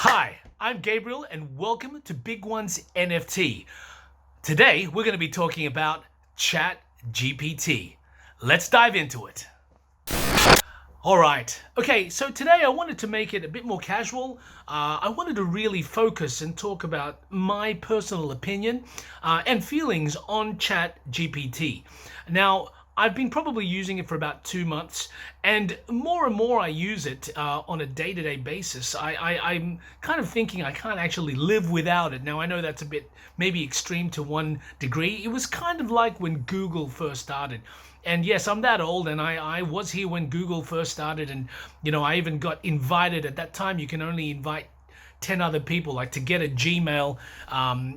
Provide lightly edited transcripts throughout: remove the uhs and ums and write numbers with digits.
Hi, I'm Gabriel and welcome to Big Ones NFT. Today we're going to be talking about ChatGPT. Let's dive into it. All right. Okay, so today I wanted to make it a bit more casual. I wanted to really focus and talk about my personal opinion and feelings on ChatGPT. Now, I've been probably using it for about 2 months, and more I use it on a day-to-day basis. I'm kind of thinking I can't actually live without it. Now, I know that's a bit maybe extreme to one degree. It was kind of like when Google first started. And yes, I'm that old, and I was here when Google first started, and I even got invited. At that time, you can only invite 10 other people. Like, to get a Gmail,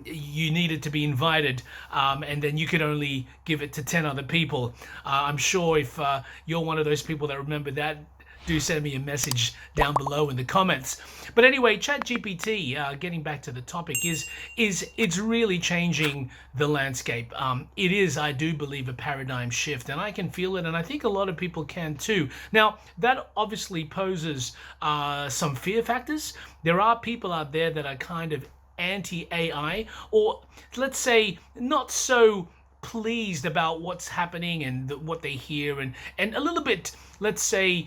you needed to be invited, and then you could only give it to 10 other people. I'm sure if you're one of those people that remember that, do send me a message down below in the comments. But anyway, ChatGPT, getting back to the topic, is it's really changing the landscape. It is, I do believe, a paradigm shift, and I can feel it, and I think a lot of people can too. Now, that obviously poses some fear factors. There are people out there that are kind of anti-AI, or let's say not so pleased about what's happening and what they hear, and a little bit, let's say,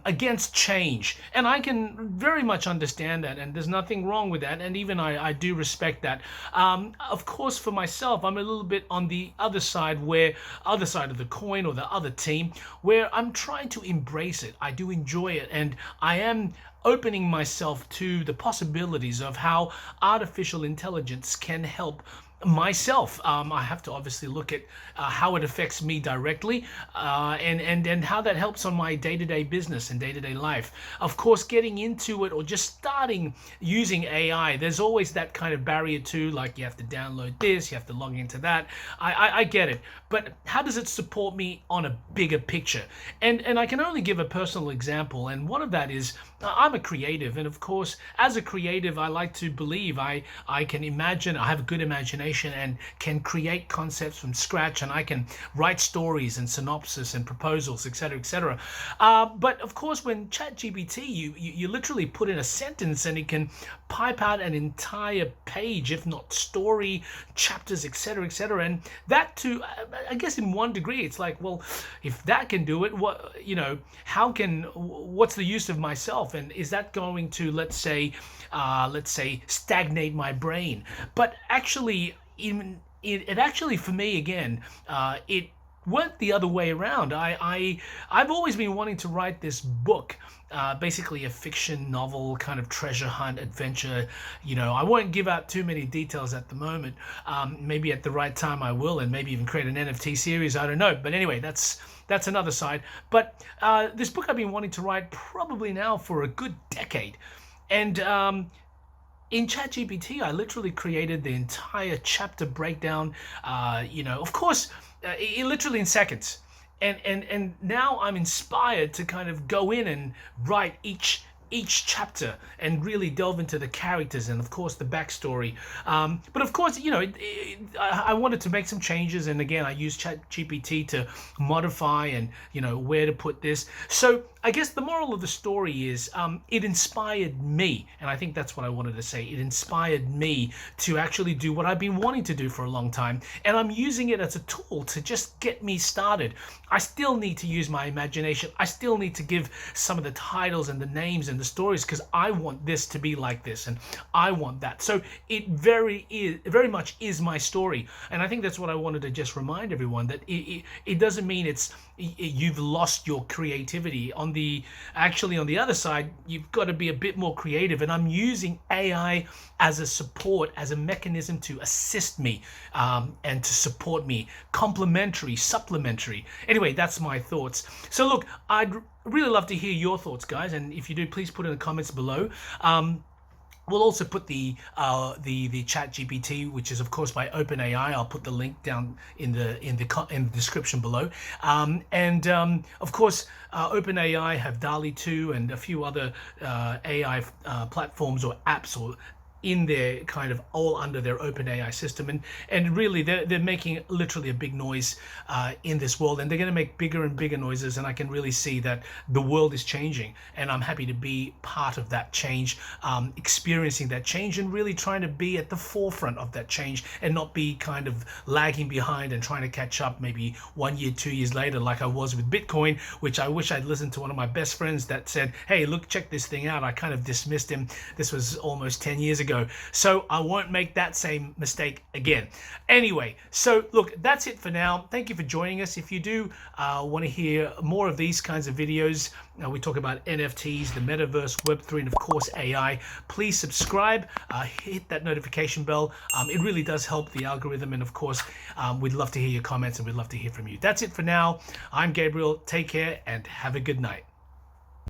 against change. And I can very much understand that, and there's nothing wrong with that, and even I do respect that. Of course, for myself, I'm a little bit on the other side, other side of the coin, or the other team, where I'm trying to embrace it. I do enjoy it, and I am opening myself to the possibilities of how artificial intelligence can help myself. I have to obviously look at how it affects me directly, and how that helps on my day-to-day business and day-to-day life. Of course, getting into it or just starting using AI, there's always that kind of barrier too, like you have to download this, you have to log into that. I get it, but how does it support me on a bigger picture? And I can only give a personal example, and one of that is I'm a creative, and of course, as a creative, I like to believe I can imagine. I have a good imagination and can create concepts from scratch, and I can write stories and synopsis and proposals, etc., etc. But of course, when ChatGPT, you literally put in a sentence and it can pipe out an entire page, if not story, chapters, etc., etc. And that too, I guess, in one degree, it's like, well, if that can do it, what's the use of myself? And is that going to, let's say, stagnate my brain? But actually, it actually, for me, again, it went the other way around. I've always been wanting to write this book, basically a fiction novel, kind of treasure hunt adventure. I won't give out too many details at the moment. Maybe at the right time I will, and maybe even create an NFT series. I don't know. But anyway, that's another side. But this book I've been wanting to write probably now for a good decade, and in ChatGPT, I literally created the entire chapter breakdown. Of course, literally in seconds. And now I'm inspired to kind of go in and write each chapter and really delve into the characters and, of course, the backstory. But of course, I wanted to make some changes, and again, I used ChatGPT to modify and where to put this. So I guess the moral of the story is, it inspired me, and I think that's what I wanted to say. It inspired me to actually do what I've been wanting to do for a long time, and I'm using it as a tool to just get me started. I still need to use my imagination. I still need to give some of the titles and the names and the stories, because I want this to be like this, and I want that. So it very much is my story, and I think that's what I wanted to just remind everyone, that it doesn't mean you've lost your creativity. On the other side, you've got to be a bit more creative, and I'm using AI as a support, as a mechanism to assist me, and to support me, complementary, supplementary. Anyway, that's my thoughts. So look, I'd really love to hear your thoughts, guys, and if you do, please put in the comments below. We'll also put the Chat GPT, which is of course by OpenAI. I'll put the link down in the description below. Of course, OpenAI have DALL-E 2 and a few other AI platforms or apps or in their kind of all under their OpenAI system, and really they're making literally a big noise in this world, and they're going to make bigger and bigger noises. And I can really see that the world is changing, and I'm happy to be part of that change, experiencing that change, and really trying to be at the forefront of that change and not be kind of lagging behind and trying to catch up maybe 1 year, 2 years later, like I was with Bitcoin, which I wish I'd listened to one of my best friends that said, hey, look, check this thing out. I kind of dismissed him. This was almost 10 years ago. So I won't make that same mistake again. Anyway, so look, that's it for now. Thank you for joining us. If you do want to hear more of these kinds of videos, we talk about NFTs, the metaverse, Web3, and of course AI, please subscribe, hit that notification bell. It really does help the algorithm, and of course we'd love to hear your comments, and we'd love to hear from you. That's it for now. I'm Gabriel. Take care and have a good night.